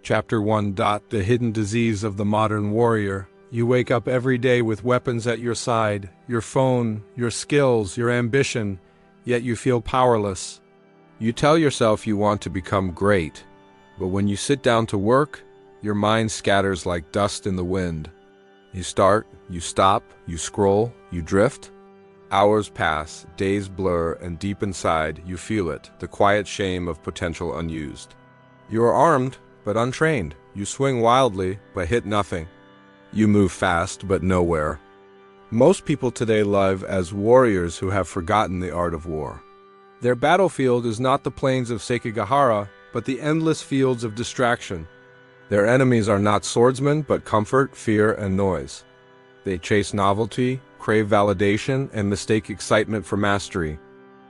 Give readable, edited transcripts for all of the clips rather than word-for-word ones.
Chapter 1. The hidden disease of the modern warrior. You wake up every day with weapons at your side, your phone, your skills, your ambition, yet you feel powerless. You tell yourself you want to become great, but when you sit down to work, your mind scatters like dust in the wind. You start, you stop, you scroll, you drift. Hours pass, days blur, and deep inside, you feel it, the quiet shame of potential unused. You are armed, but untrained. You swing wildly, but hit nothing. You move fast, but nowhere. Most people today live as warriors who have forgotten the art of war. Their battlefield is not the plains of Sekigahara, but the endless fields of distraction. Their enemies are not swordsmen, but comfort, fear, and noise. They chase novelty, crave validation, and mistake excitement for mastery.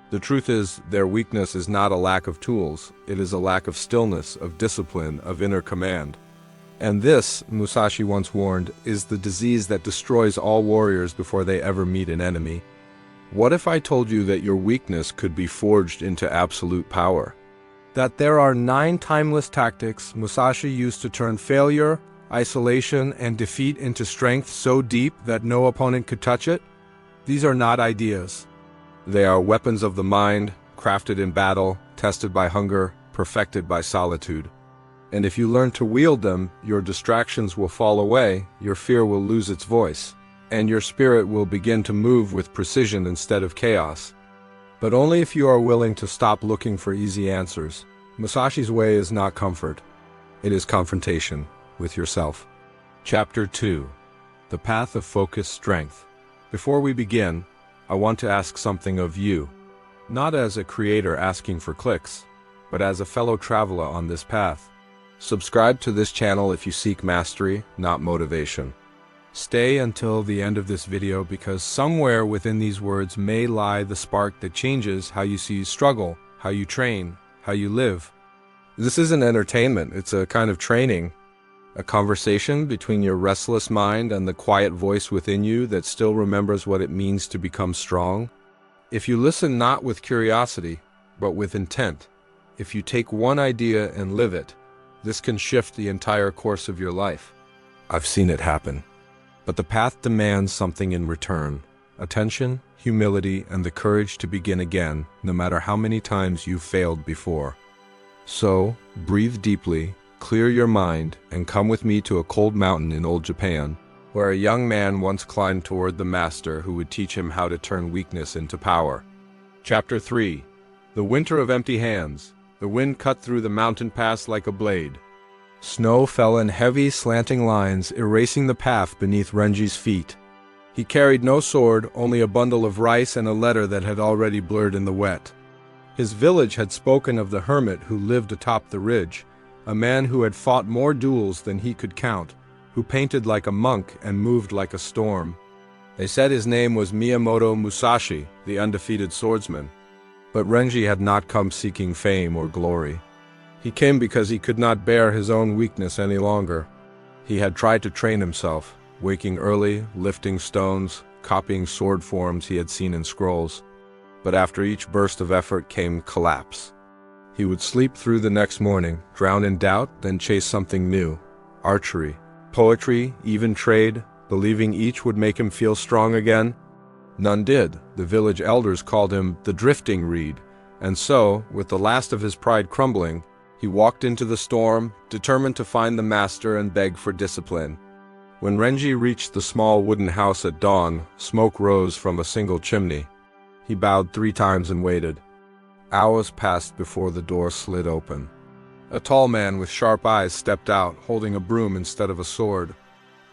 The truth is, their weakness is not a lack of tools, it is a lack of stillness, of discipline, of inner command. And this, Musashi once warned, is the disease that destroys all warriors before they ever meet an enemy. What if I told you that your weakness could be forged into absolute power? That there are 9 timeless tactics Musashi used to turn failure, isolation, and defeat into strength so deep that no opponent could touch it? These are not ideas. They are weapons of the mind, crafted in battle, tested by hunger, perfected by solitude. And if you learn to wield them, your distractions will fall away, your fear will lose its voice, and your spirit will begin to move with precision instead of chaos. But only if you are willing to stop looking for easy answers. Musashi's way is not comfort. It is confrontation with yourself. Chapter 2. The Path of Focused Strength. Before we begin, I want to ask something of you, not as a creator asking for clicks, but as a fellow traveler on this path. Subscribe to this channel if you seek mastery, not motivation. Stay until the end of this video because somewhere within these words may lie the spark that changes how you see struggle, how you train, how you live. This isn't entertainment, it's a kind of training. A conversation between your restless mind and the quiet voice within you that still remembers what it means to become strong. If you listen not with curiosity, but with intent, if you take one idea and live it, this can shift the entire course of your life. I've seen it happen. But the path demands something in return: attention, humility, and the courage to begin again, no matter how many times you've failed before. So, breathe deeply, clear your mind, and come with me to a cold mountain in old Japan, where a young man once climbed toward the master who would teach him how to turn weakness into power. Chapter 3. The Winter of Empty Hands. The wind cut through the mountain pass like a blade. Snow fell in heavy, slanting lines, erasing the path beneath Renji's feet. He carried no sword, only a bundle of rice and a letter that had already blurred in the wet. His village had spoken of the hermit who lived atop the ridge, a man who had fought more duels than he could count, who painted like a monk and moved like a storm. They said his name was Miyamoto Musashi, the undefeated swordsman. But Renji had not come seeking fame or glory. He came because he could not bear his own weakness any longer. He had tried to train himself, waking early, lifting stones, copying sword forms he had seen in scrolls. But after each burst of effort came collapse. He would sleep through the next morning, drown in doubt, then chase something new. Archery, poetry, even trade, believing each would make him feel strong again. None did. The village elders called him the drifting reed, and so, with the last of his pride crumbling, he walked into the storm, determined to find the master and beg for discipline. When Renji reached the small wooden house at dawn, smoke rose from a single chimney. He bowed 3 times and waited. Hours passed before the door slid open. A tall man with sharp eyes stepped out, holding a broom instead of a sword.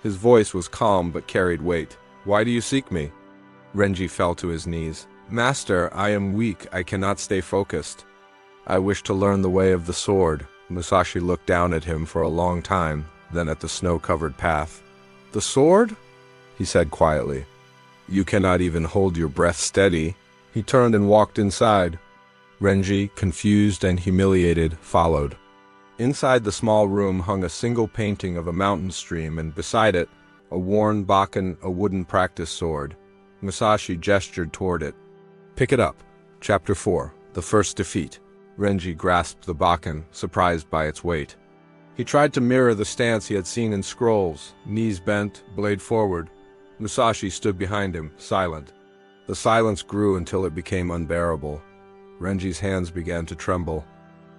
His voice was calm but carried weight. "Why do you seek me?" Renji fell to his knees. "Master, I am weak. I cannot stay focused. I wish to learn the way of the sword." Musashi looked down at him for a long time, then at the snow-covered path. "The sword?" he said quietly. "You cannot even hold your breath steady." He turned and walked inside. Renji, confused and humiliated, followed. Inside the small room hung a single painting of a mountain stream, and beside it, a worn bakken, a wooden practice sword. Musashi gestured toward it. "Pick it up." Chapter 4. The First Defeat. Renji grasped the bakken, surprised by its weight. He tried to mirror the stance he had seen in scrolls, knees bent, blade forward. Musashi stood behind him, silent. The silence grew until it became unbearable. Renji's hands began to tremble.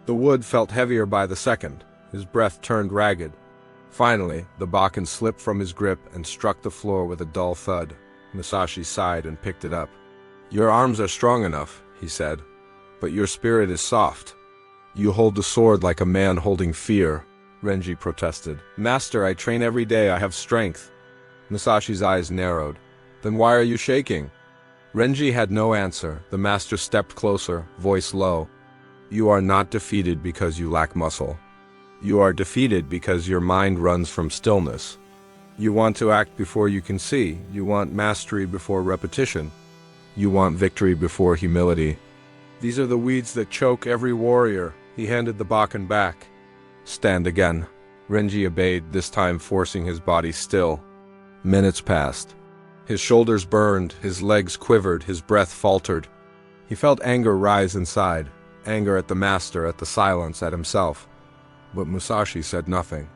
The wood felt heavier by the second. His breath turned ragged. Finally, the bakken slipped from his grip and struck the floor with a dull thud. Musashi sighed and picked it up. "Your arms are strong enough," he said, "but your spirit is soft. You hold the sword like a man holding fear," Renji protested. "Master, I train every day, I have strength." Musashi's eyes narrowed. "Then why are you shaking?" Renji had no answer. The master stepped closer, voice low. "You are not defeated because you lack muscle. You are defeated because your mind runs from stillness. You want to act before you can see. You want mastery before repetition. You want victory before humility. These are the weeds that choke every warrior." He handed the bakken back. "Stand again." Renji obeyed, this time forcing his body still. Minutes passed. His shoulders burned, his legs quivered, his breath faltered. He felt anger rise inside, anger at the master, at the silence, at himself. But Musashi said nothing.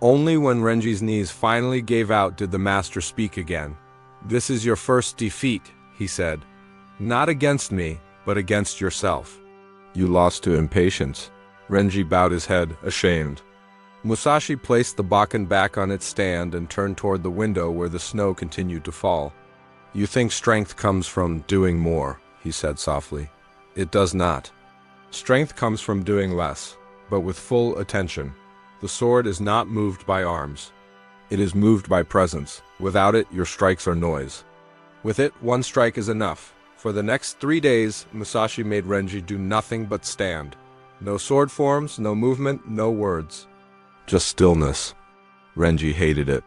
Only when Renji's knees finally gave out did the master speak again. "This is your first defeat," he said. "Not against me, but against yourself. You lost to impatience." Renji bowed his head, ashamed. Musashi placed the bakken back on its stand and turned toward the window where the snow continued to fall. "You think strength comes from doing more," he said softly. "It does not. Strength comes from doing less, but with full attention. The sword is not moved by arms. It is moved by presence. Without it, your strikes are noise. With it, one strike is enough." For the next 3 days, Musashi made Renji do nothing but stand. No sword forms, no movement, no words. Just stillness. Renji hated it.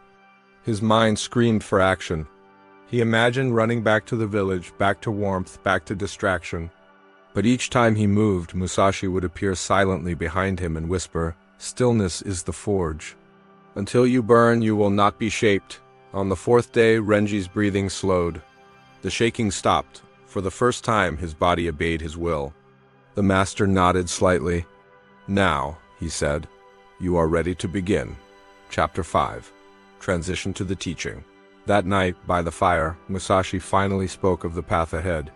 His mind screamed for action. He imagined running back to the village, back to warmth, back to distraction. But each time he moved, Musashi would appear silently behind him and whisper, "Stillness is the forge. Until you burn, you will not be shaped." On the 4th day, Renji's breathing slowed. The shaking stopped. For the first time, his body obeyed his will. The master nodded slightly. "Now," he said, "you are ready to begin." Chapter 5. Transition to the teaching. That night, by the fire, Musashi finally spoke of the path ahead.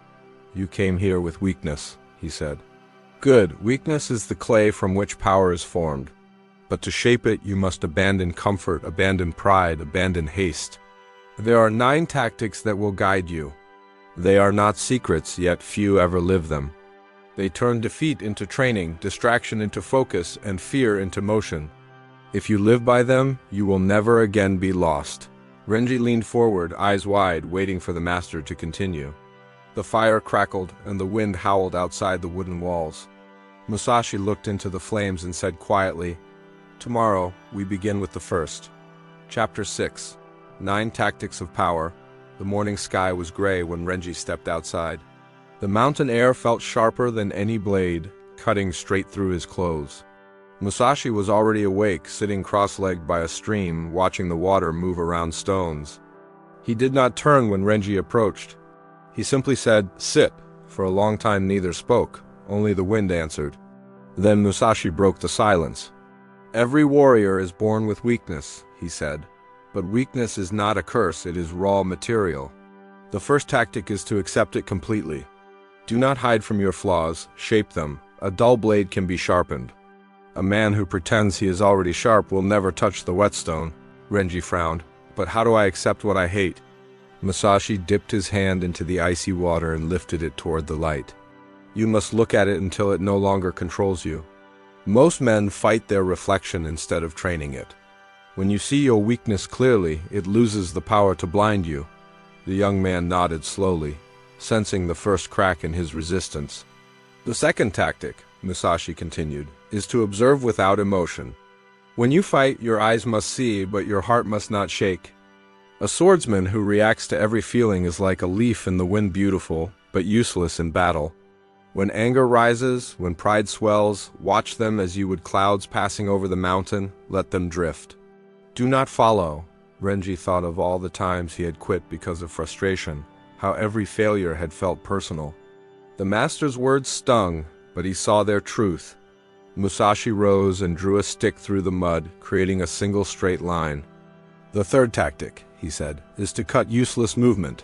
"You came here with weakness," he said. "Good. Weakness is the clay from which power is formed. But to shape it, you must abandon comfort, abandon pride, abandon haste. There are 9 tactics that will guide you. They are not secrets, yet few ever live them. They turn defeat into training, distraction into focus, and fear into motion. If you live by them, you will never again be lost." Renji leaned forward, eyes wide, waiting for the master to continue. The fire crackled, and the wind howled outside the wooden walls. Musashi looked into the flames and said quietly, "Tomorrow, we begin with the first." Chapter 6. 9 Tactics of Power. The morning sky was gray when Renji stepped outside. The mountain air felt sharper than any blade, cutting straight through his clothes. Musashi was already awake, sitting cross-legged by a stream, watching the water move around stones. He did not turn when Renji approached. He simply said, "Sit." For a long time neither spoke, only the wind answered. Then Musashi broke the silence. "Every warrior is born with weakness," he said. "But weakness is not a curse, it is raw material. The first tactic is to accept it completely. Do not hide from your flaws, shape them. A dull blade can be sharpened. A man who pretends he is already sharp will never touch the whetstone." Renji frowned. "But how do I accept what I hate?" Musashi dipped his hand into the icy water and lifted it toward the light. "You must look at it until it no longer controls you. Most men fight their reflection instead of training it. When you see your weakness clearly, it loses the power to blind you." The young man nodded slowly, sensing the first crack in his resistance. "The second tactic," Musashi continued, "is to observe without emotion. When you fight, your eyes must see, but your heart must not shake. A swordsman who reacts to every feeling is like a leaf in the wind, beautiful, but useless in battle. When anger rises, when pride swells, watch them as you would clouds passing over the mountain, let them drift. Do not follow." Renji thought of all the times he had quit because of frustration, how every failure had felt personal. The master's words stung, but he saw their truth. Musashi rose and drew a stick through the mud, creating a single straight line. "The third tactic," he said, "is to cut useless movement.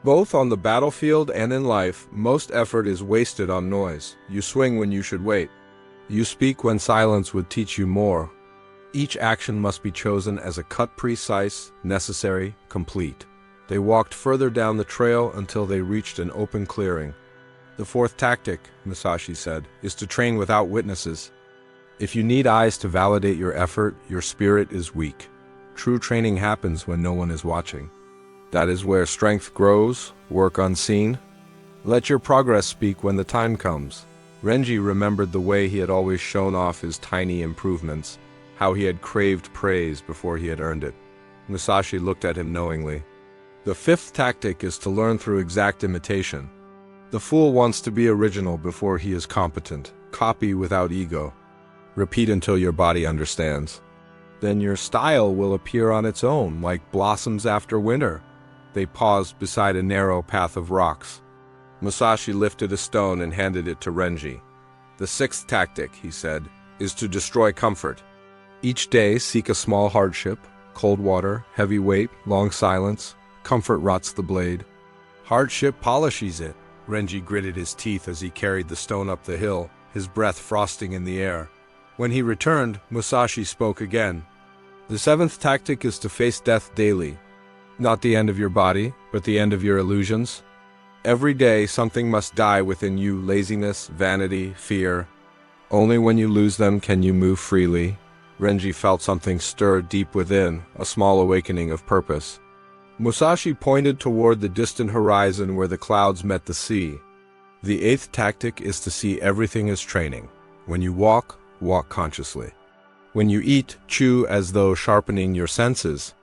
Both on the battlefield and in life, most effort is wasted on noise. You swing when you should wait. You speak when silence would teach you more. Each action must be chosen as a cut precise, necessary, complete." They walked further down the trail until they reached an open clearing. "The fourth tactic," Musashi said, "is to train without witnesses. If you need eyes to validate your effort, your spirit is weak. True training happens when no one is watching. That is where strength grows, work unseen. Let your progress speak when the time comes." Renji remembered the way he had always shown off his tiny improvements, how he had craved praise before he had earned it. Musashi looked at him knowingly. "The fifth tactic is to learn through exact imitation. The fool wants to be original before he is competent. Copy without ego. Repeat until your body understands. Then your style will appear on its own, like blossoms after winter." They paused beside a narrow path of rocks. Musashi lifted a stone and handed it to Renji. "The sixth tactic," he said, "is to destroy comfort. Each day seek a small hardship, cold water, heavy weight, long silence. Comfort rots the blade. Hardship polishes it." Renji gritted his teeth as he carried the stone up the hill, his breath frosting in the air. When he returned, Musashi spoke again. "The seventh tactic is to face death daily. Not the end of your body, but the end of your illusions. Every day something must die within you: laziness, vanity, fear. Only when you lose them can you move freely." Renji felt something stir deep within, a small awakening of purpose. Musashi pointed toward the distant horizon where the clouds met the sea. "The eighth tactic is to see everything as training. When you walk, walk consciously. When you eat, chew as though sharpening your senses.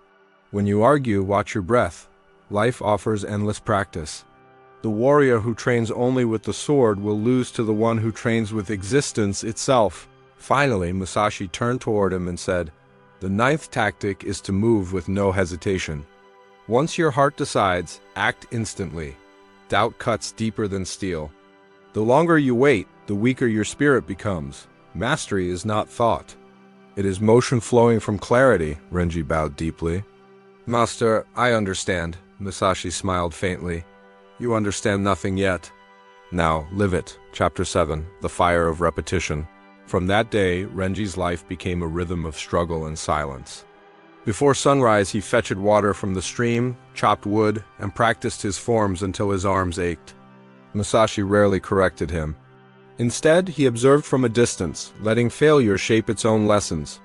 When you argue, watch your breath. Life offers endless practice. The warrior who trains only with the sword will lose to the one who trains with existence itself." Finally, Musashi turned toward him and said, "The ninth tactic is to move with no hesitation. Once your heart decides, act instantly. Doubt cuts deeper than steel. The longer you wait, the weaker your spirit becomes. Mastery is not thought. It is motion flowing from clarity." Renji bowed deeply. "Master, I understand." Musashi smiled faintly. "You understand nothing yet. Now, live it." Chapter 7, The Fire of Repetition. From that day, Renji's life became a rhythm of struggle and silence. Before sunrise, he fetched water from the stream, chopped wood, and practiced his forms until his arms ached. Musashi rarely corrected him. Instead, he observed from a distance, letting failure shape its own lessons.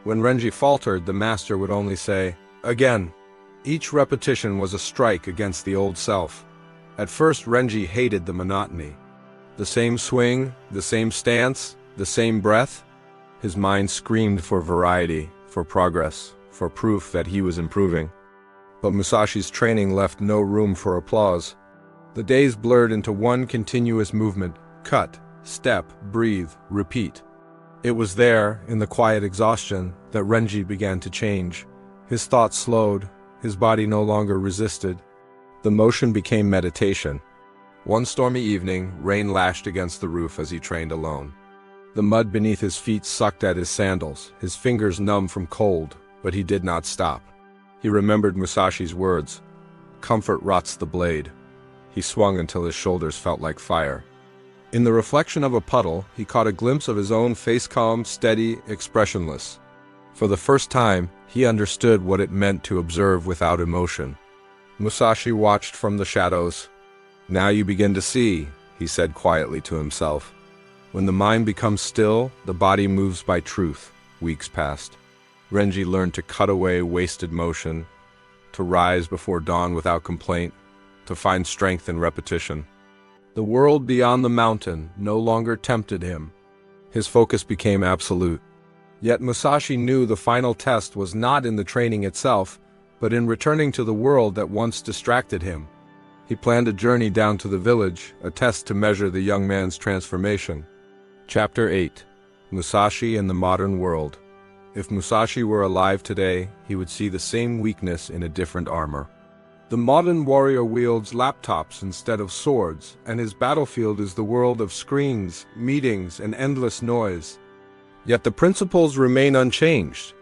When Renji faltered, the master would only say, "Again." Each repetition was a strike against the old self. At first, Renji hated the monotony. The same swing, the same stance, the same breath. His mind screamed for variety, for progress, for proof that he was improving. But Musashi's training left no room for applause. The days blurred into one continuous movement: cut, step, breathe, repeat. It was there, in the quiet exhaustion, that Renji began to change. His thoughts slowed, his body no longer resisted. The motion became meditation. One stormy evening, rain lashed against the roof as he trained alone. The mud beneath his feet sucked at his sandals, his fingers numb from cold, but he did not stop. He remembered Musashi's words, "Comfort rots the blade." He swung until his shoulders felt like fire. In the reflection of a puddle, he caught a glimpse of his own face, calm, steady, expressionless. For the first time, he understood what it meant to observe without emotion. Musashi watched from the shadows. "Now you begin to see," he said quietly to himself. When the mind becomes still, the body moves by truth. Weeks passed. Renji learned to cut away wasted motion, to rise before dawn without complaint, to find strength in repetition. The world beyond the mountain no longer tempted him. His focus became absolute. Yet Musashi knew the final test was not in the training itself, but in returning to the world that once distracted him. He planned a journey down to the village, a test to measure the young man's transformation. Chapter 8. Musashi in the Modern World. If Musashi were alive today, he would see the same weakness in a different armor. The modern warrior wields laptops instead of swords, and his battlefield is the world of screens, meetings, and endless noise. Yet the principles remain unchanged.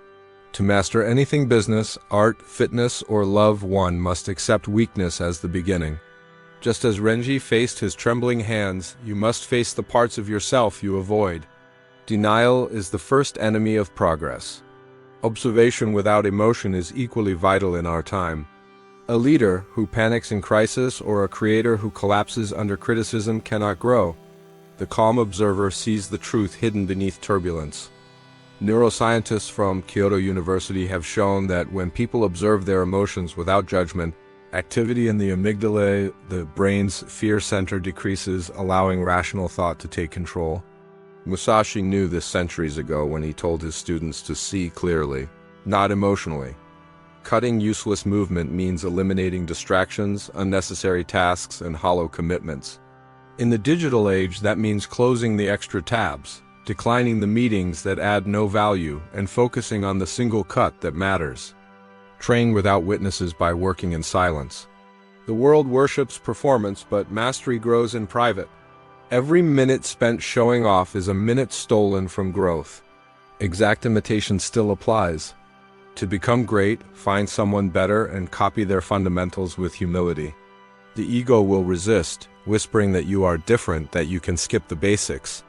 To master anything business, art, fitness, or love, one must accept weakness as the beginning. Just as Renji faced his trembling hands, you must face the parts of yourself you avoid. Denial is the first enemy of progress. Observation without emotion is equally vital in our time. A leader who panics in crisis or a creator who collapses under criticism cannot grow. The calm observer sees the truth hidden beneath turbulence. Neuroscientists from Kyoto University have shown that when people observe their emotions without judgment, activity in the amygdala, the brain's fear center, decreases, allowing rational thought to take control. Musashi knew this centuries ago when he told his students to see clearly, not emotionally. Cutting useless movement means eliminating distractions, unnecessary tasks, and hollow commitments. In the digital age, that means closing the extra tabs, declining the meetings that add no value, and focusing on the single cut that matters. Train without witnesses by working in silence. The world worships performance, but mastery grows in private. Every minute spent showing off is a minute stolen from growth. Exact imitation still applies. To become great, find someone better and copy their fundamentals with humility. The ego will resist, whispering that you are different, that you can skip the basics.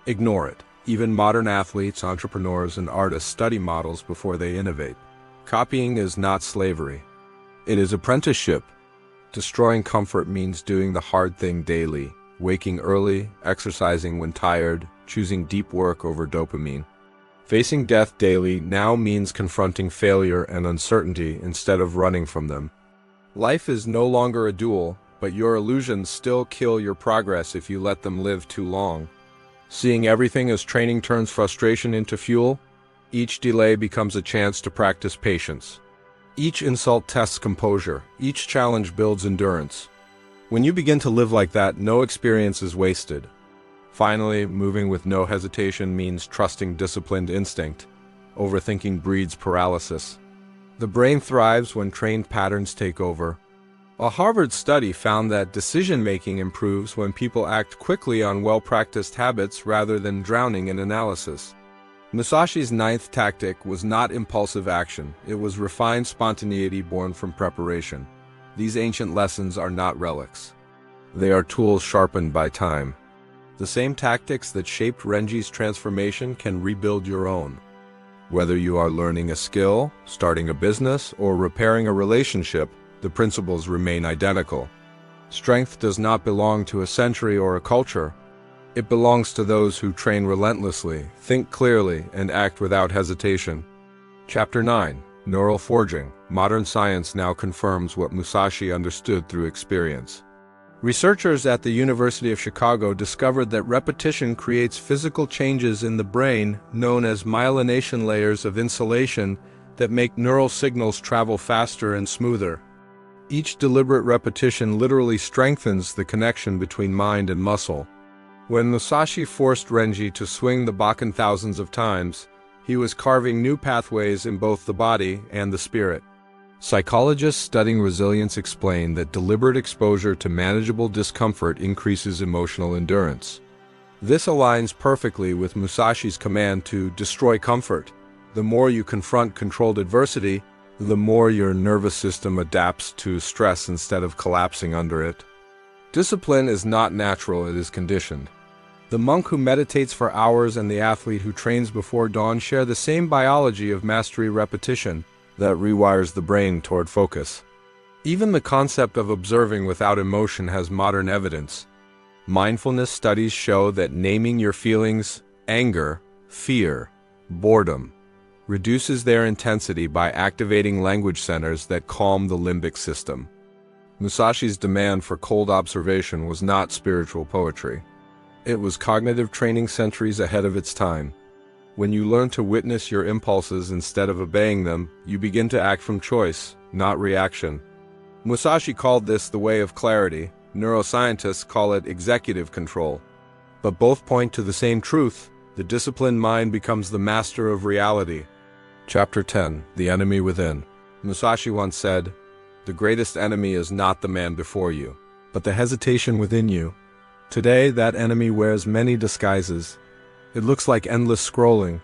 Ignore it. Even modern athletes, entrepreneurs, and artists study models before they innovate. Copying is not slavery. It is apprenticeship. Destroying comfort means doing the hard thing daily, waking early, exercising when tired, choosing deep work over dopamine. Facing death daily now means confronting failure and uncertainty instead of running from them. Life is no longer a duel, but your illusions still kill your progress if you let them live too long. Seeing everything as training turns frustration into fuel. Each delay becomes a chance to practice patience. Each insult tests composure. Each challenge builds endurance. When you begin to live like that, no experience is wasted. Finally, moving with no hesitation means trusting disciplined instinct. Overthinking breeds paralysis. The brain thrives when trained patterns take over. A Harvard study found that decision-making improves when people act quickly on well-practiced habits rather than drowning in analysis. Musashi's ninth tactic was not impulsive action, it was refined spontaneity born from preparation. These ancient lessons are not relics. They are tools sharpened by time. The same tactics that shaped Renji's transformation can rebuild your own. Whether you are learning a skill, starting a business, or repairing a relationship, the principles remain identical. Strength does not belong to a century or a culture. It belongs to those who train relentlessly, think clearly, and act without hesitation. Chapter 9. Neural Forging. Modern science now confirms what Musashi understood through experience. Researchers at the University of Chicago discovered that repetition creates physical changes in the brain known as myelination layers of insulation that make neural signals travel faster and smoother. Each deliberate repetition literally strengthens the connection between mind and muscle. When Musashi forced Renji to swing the Bakken thousands of times, he was carving new pathways in both the body and the spirit. Psychologists studying resilience explain that deliberate exposure to manageable discomfort increases emotional endurance. This aligns perfectly with Musashi's command to destroy comfort. The more you confront controlled adversity, the more your nervous system adapts to stress instead of collapsing under it. Discipline is not natural, it is conditioned. The monk who meditates for hours and the athlete who trains before dawn share the same biology of mastery repetition that rewires the brain toward focus. Even the concept of observing without emotion has modern evidence. Mindfulness studies show that naming your feelings, anger, fear, boredom, reduces their intensity by activating language centers that calm the limbic system. Musashi's demand for cold observation was not spiritual poetry. It was cognitive training centuries ahead of its time. When you learn to witness your impulses instead of obeying them, you begin to act from choice, not reaction. Musashi called this the way of clarity. Neuroscientists call it executive control. But both point to the same truth. The disciplined mind becomes the master of reality. Chapter 10. The Enemy Within. Musashi once said, "The greatest enemy is not the man before you, but the hesitation within you." Today, that enemy wears many disguises. It looks like endless scrolling.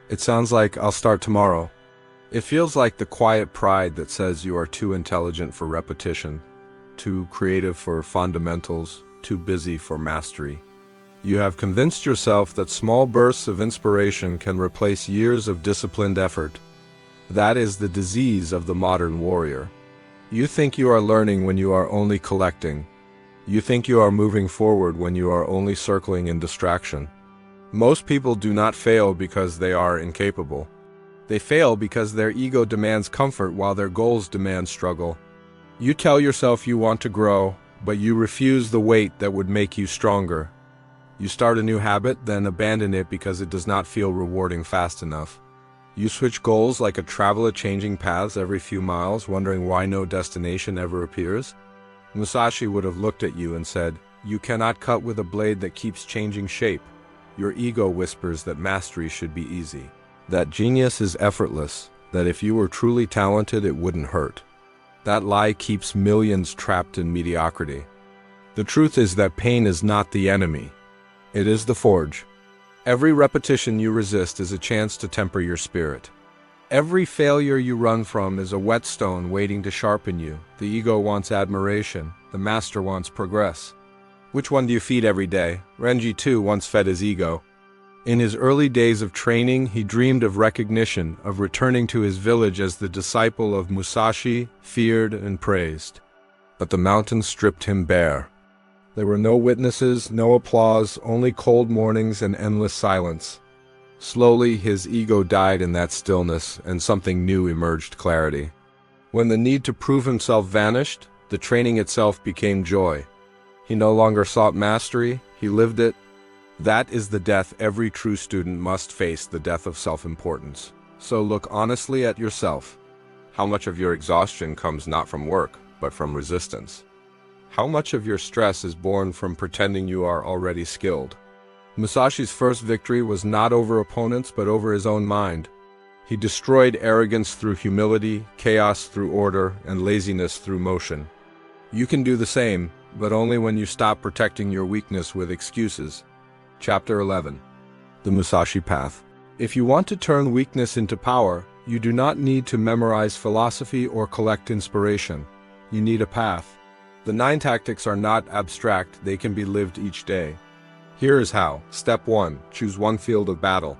It sounds like I'll start tomorrow. It feels like the quiet pride that says you are too intelligent for repetition, too creative for fundamentals, too busy for mastery. You have convinced yourself that small bursts of inspiration can replace years of disciplined effort. That is the disease of the modern warrior. You think you are learning when you are only collecting. You think you are moving forward when you are only circling in distraction. Most people do not fail because they are incapable. They fail because their ego demands comfort while their goals demand struggle. You tell yourself you want to grow, but you refuse the weight that would make you stronger. You start a new habit, then abandon it because it does not feel rewarding fast enough. You switch goals like a traveler changing paths every few miles, wondering why no destination ever appears. Musashi would have looked at you and said, "You cannot cut with a blade that keeps changing shape." Your ego whispers that mastery should be easy, that genius is effortless, that if you were truly talented it wouldn't hurt. That lie keeps millions trapped in mediocrity. The truth is that pain is not the enemy. It is the forge. Every repetition you resist is a chance to temper your spirit. Every failure you run from is a whetstone waiting to sharpen you. The ego wants admiration. The master wants progress. Which one do you feed every day? Renji too once fed his ego. In his early days of training, he dreamed of recognition, of returning to his village as the disciple of Musashi, feared and praised. But the mountains stripped him bare. There were no witnesses, no applause, only cold mornings and endless silence. Slowly, his ego died in that stillness, and something new emerged: clarity. When the need to prove himself vanished, the training itself became joy. He no longer sought mastery, he lived it. That is the death every true student must face, the death of self-importance. So look honestly at yourself. How much of your exhaustion comes not from work, but from resistance? How much of your stress is born from pretending you are already skilled? Musashi's first victory was not over opponents, but over his own mind. He destroyed arrogance through humility, chaos through order, and laziness through motion. You can do the same, but only when you stop protecting your weakness with excuses. Chapter 11. The Musashi Path. If you want to turn weakness into power, you do not need to memorize philosophy or collect inspiration. You need a path. The 9 tactics are not abstract, they can be lived each day. Here is how. Step 1. Choose one field of battle.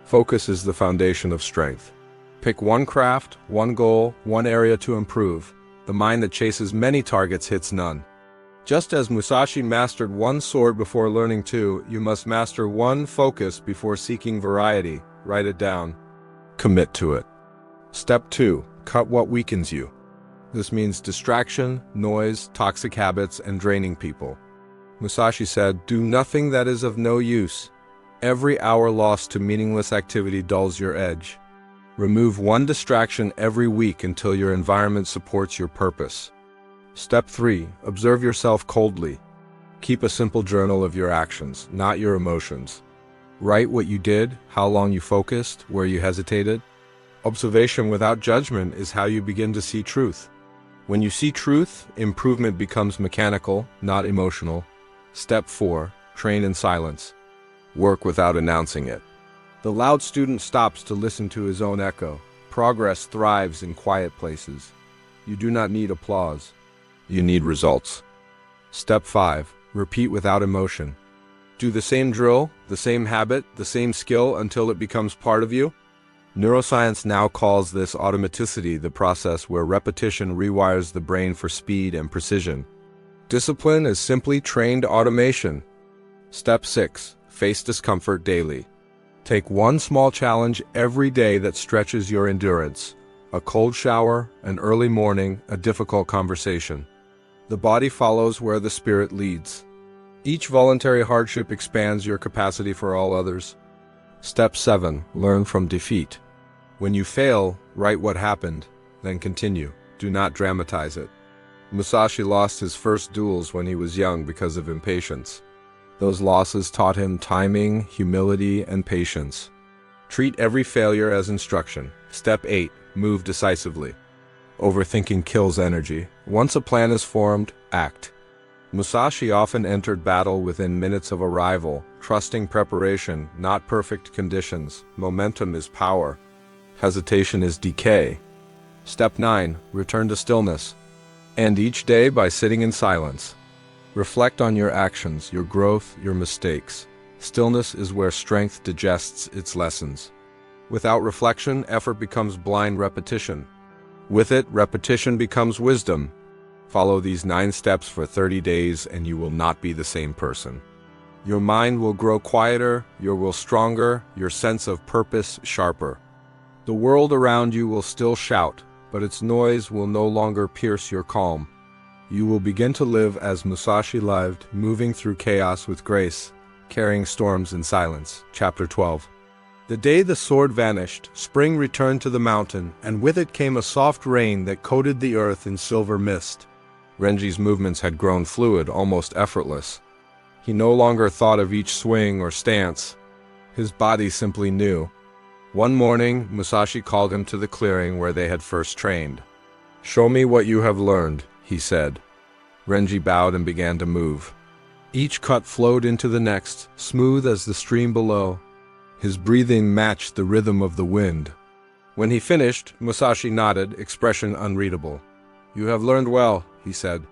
Focus is the foundation of strength. Pick one craft, one goal, one area to improve. The mind that chases many targets hits none. Just as Musashi mastered one sword before learning 2, you must master one focus before seeking variety. Write it down. Commit to it. Step 2. Cut what weakens you. This means distraction, noise, toxic habits, and draining people. Musashi said, "Do nothing that is of no use. Every hour lost to meaningless activity dulls your edge." Remove one distraction every week until your environment supports your purpose. Step 3. Observe yourself coldly. Keep a simple journal of your actions, not your emotions. Write what you did, how long you focused, where you hesitated. Observation without judgment is how you begin to see truth. When you see truth, improvement becomes mechanical, not emotional. Step 4. Train in silence. Work without announcing it. The loud student stops to listen to his own echo. Progress thrives in quiet places. You do not need applause. You need results. Step 5. Repeat without emotion. Do the same drill, the same habit, the same skill until it becomes part of you. Neuroscience now calls this automaticity, the process where repetition rewires the brain for speed and precision. Discipline is simply trained automation. Step 6. Face discomfort daily. Take one small challenge every day that stretches your endurance. A cold shower, an early morning, a difficult conversation. The body follows where the spirit leads. Each voluntary hardship expands your capacity for all others. Step 7. Learn from defeat. When you fail, write what happened, then continue. Do not dramatize it. Musashi lost his first duels when he was young because of impatience. Those losses taught him timing, humility, and patience. Treat every failure as instruction. Step 8. Move decisively. Overthinking kills energy. Once a plan is formed, act. Musashi often entered battle within minutes of arrival, trusting preparation, not perfect conditions. Momentum is power. Hesitation is decay. Step 9. Return to stillness. End each day by sitting in silence. Reflect on your actions, your growth, your mistakes. Stillness is where strength digests its lessons. Without reflection, effort becomes blind repetition. With it, repetition becomes wisdom. Follow these 9 steps for 30 days and you will not be the same person. Your mind will grow quieter, your will stronger, your sense of purpose sharper. The world around you will still shout, but its noise will no longer pierce your calm. You will begin to live as Musashi lived, moving through chaos with grace, carrying storms in silence. Chapter 12. The day the sword vanished, spring returned to the mountain, and with it came a soft rain that coated the earth in silver mist. Renji's movements had grown fluid, almost effortless. He no longer thought of each swing or stance. His body simply knew. One morning, Musashi called him to the clearing where they had first trained. "Show me what you have learned," he said. Renji bowed and began to move. Each cut flowed into the next, smooth as the stream below. His breathing matched the rhythm of the wind. When he finished, Musashi nodded, expression unreadable. "You have learned well," he said.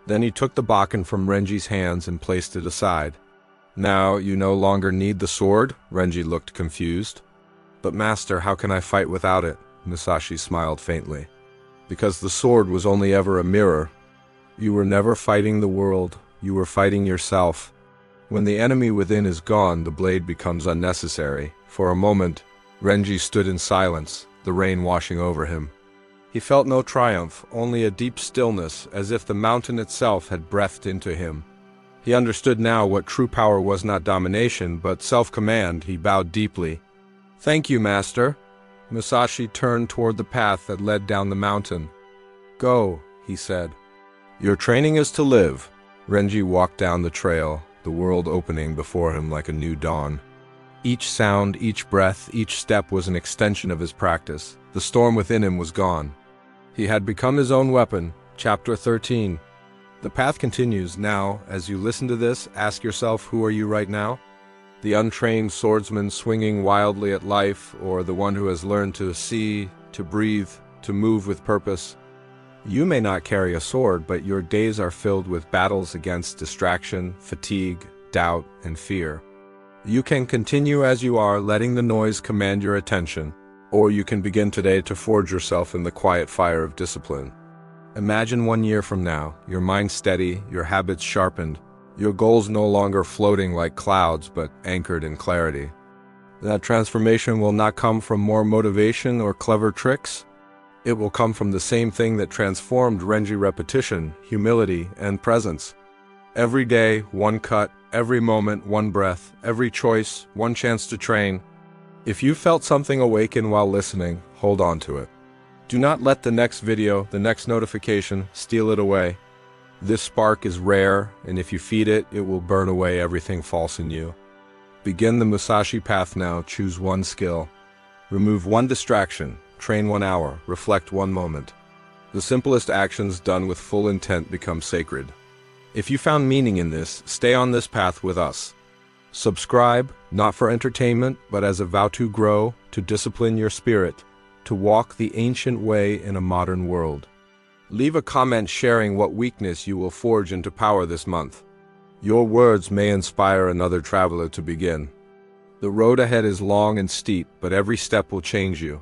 Then he took the bakken from Renji's hands and placed it aside. "Now you no longer need the sword?" Renji looked confused. "But master, how can I fight without it?" Musashi smiled faintly. "Because the sword was only ever a mirror. You were never fighting the world, you were fighting yourself. When the enemy within is gone, the blade becomes unnecessary." For a moment, Renji stood in silence, the rain washing over him. He felt no triumph, only a deep stillness, as if the mountain itself had breathed into him. He understood now what true power was, not domination, but self-command. He bowed deeply. "Thank you, master." Musashi turned toward the path that led down the mountain. "Go," he said. "Your training is to live." Renji walked down the trail, the world opening before him like a new dawn. Each sound, each breath, each step was an extension of his practice. The storm within him was gone. He had become his own weapon. Chapter 13. The path continues. Now, as you listen to this, ask yourself, who are you right now? The untrained swordsman swinging wildly at life, or the one who has learned to see, to breathe, to move with purpose? You may not carry a sword, but your days are filled with battles against distraction, fatigue, doubt, and fear. You can continue as you are, letting the noise command your attention, or you can begin today to forge yourself in the quiet fire of discipline. Imagine 1 year from now, your mind steady, your habits sharpened, your goals no longer floating like clouds but anchored in clarity. That transformation will not come from more motivation or clever tricks. It will come from the same thing that transformed Renji: repetition, humility, and presence. Every day, one cut, every moment, one breath, every choice, one chance to train. If you felt something awaken while listening, hold on to it. Do not let the next video, the next notification, steal it away. This spark is rare, and if you feed it, it will burn away everything false in you. Begin the Musashi path now. Choose one skill. Remove one distraction. Train 1 hour. Reflect 1 moment. The simplest actions done with full intent become sacred. If you found meaning in this, stay on this path with us. Subscribe, not for entertainment, but as a vow to grow, to discipline your spirit, to walk the ancient way in a modern world. Leave a comment sharing what weakness you will forge into power this month. Your words may inspire another traveler to begin. The road ahead is long and steep, but every step will change you.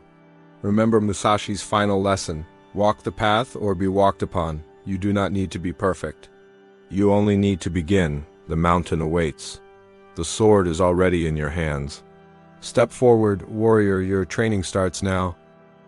Remember Musashi's final lesson: walk the path or be walked upon. You do not need to be perfect. You only need to begin. The mountain awaits. The sword is already in your hands. Step forward, warrior, your training starts now.